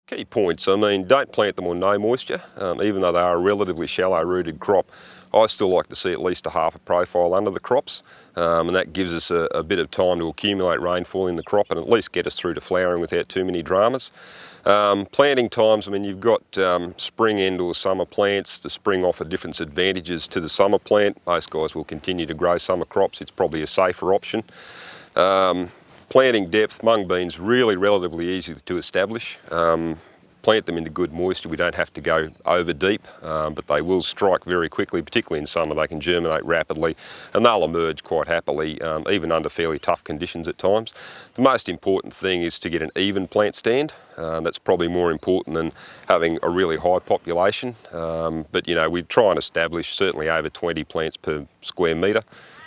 Key points, I mean, don't plant them on no moisture. Even though they are a relatively shallow rooted crop, I still like to see at least a half a profile under the crops, and that gives us a bit of time to accumulate rainfall in the crop and at least get us through to flowering without too many dramas. Planting times, I mean, you've got spring end or summer plants. The spring offer different advantages to the summer plant. Most guys will continue to grow summer crops. It's probably a safer option. Planting depth, mung beans really relatively easy to establish. Plant them into good moisture. We don't have to go over deep, but they will strike very quickly, particularly in summer. They can germinate rapidly and they'll emerge quite happily, even under fairly tough conditions at times. The most important thing is to get an even plant stand. That's probably more important than having a really high population. But you know, we try and establish certainly over 20 plants per square metre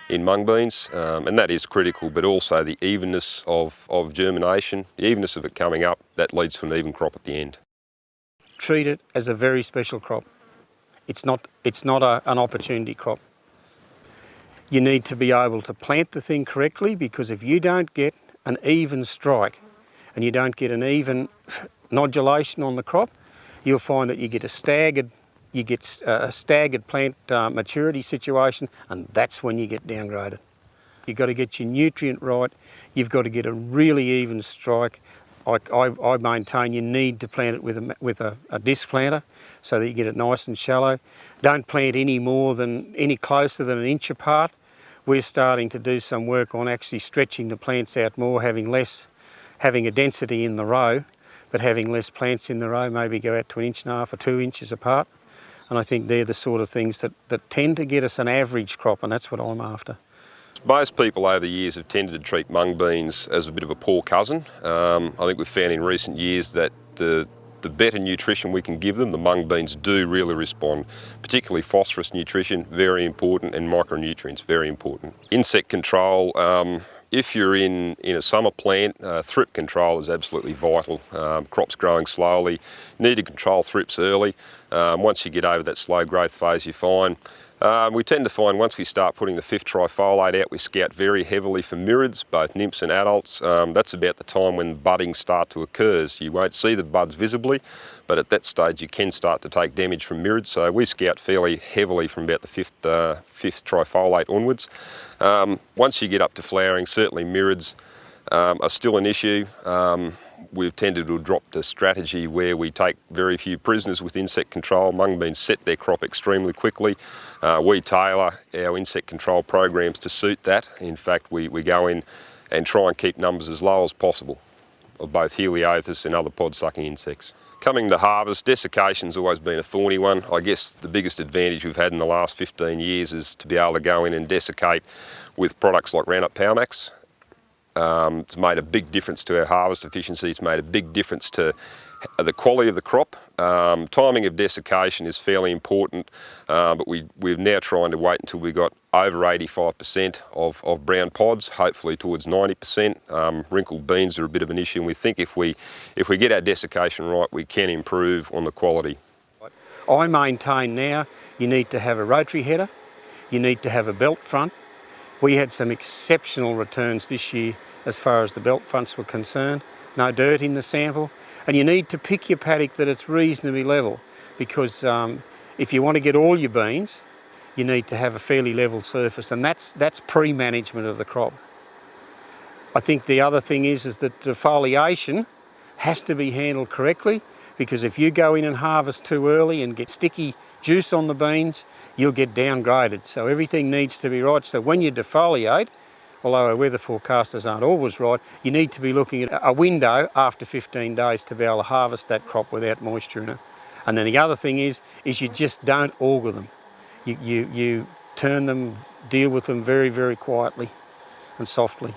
in mung beans, and that is critical, but also the evenness of germination, the evenness of it coming up, that leads to an even crop at the end. Treat it as a very special crop. It's not an opportunity crop. You need to be able to plant the thing correctly, because if you don't get an even strike and you don't get an even nodulation on the crop, you'll find that you get a staggered plant maturity situation, and that's when you get downgraded. You've got to get your nutrient right, you've got to get a really even strike. I maintain you need to plant it with a disc planter so that you get it nice and shallow. Don't plant any closer than an inch apart. We're starting to do some work on actually stretching the plants out more, having a density in the row, but having less plants in the row, maybe go out to 1.5 inches or 2 inches apart. And I think they're the sort of things that tend to get us an average crop, and that's what I'm after. Most people over the years have tended to treat mung beans as a bit of a poor cousin. I think we've found in recent years that the better nutrition we can give them, the mung beans do really respond. Particularly phosphorus nutrition, very important, and micronutrients, very important. Insect control, if you're in a summer plant, thrip control is absolutely vital. Crops growing slowly, need to control thrips early. Once you get over that slow growth phase, you're fine. We tend to find once we start putting the 5th trifoliate out, we scout very heavily for mirids, both nymphs and adults. That's about the time when budding starts to occur. You won't see the buds visibly, but at that stage you can start to take damage from mirids. So we scout fairly heavily from about the 5th trifoliate onwards. Once you get up to flowering, certainly mirids are still an issue. We've tended to adopt a strategy where we take very few prisoners with insect control. Mung beans set their crop extremely quickly. We tailor our insect control programs to suit that. In fact, we go in and try and keep numbers as low as possible of both Heliothis and other pod-sucking insects. Coming to harvest, desiccation's always been a thorny one. I guess the biggest advantage we've had in the last 15 years is to be able to go in and desiccate with products like Roundup Powermax. It's made a big difference to our harvest efficiency. It's made a big difference to the quality of the crop. Timing of desiccation is fairly important, but we're now trying to wait until we've got over 85% of brown pods, hopefully towards 90%. Wrinkled beans are a bit of an issue, and we think if we get our desiccation right, we can improve on the quality. I maintain now you need to have a rotary header, you need to have a belt front. We had some exceptional returns this year as far as the belt fronts were concerned. No dirt in the sample. And you need to pick your paddock that it's reasonably level, because if you want to get all your beans, you need to have a fairly level surface, and that's pre-management of the crop. I think the other thing is that defoliation has to be handled correctly, because if you go in and harvest too early and get sticky juice on the beans, you'll get downgraded. So everything needs to be right. So when you defoliate, although our weather forecasters aren't always right, you need to be looking at a window after 15 days to be able to harvest that crop without moisture in it. And then the other thing is you just don't auger them. You turn them, deal with them very, very quietly and softly.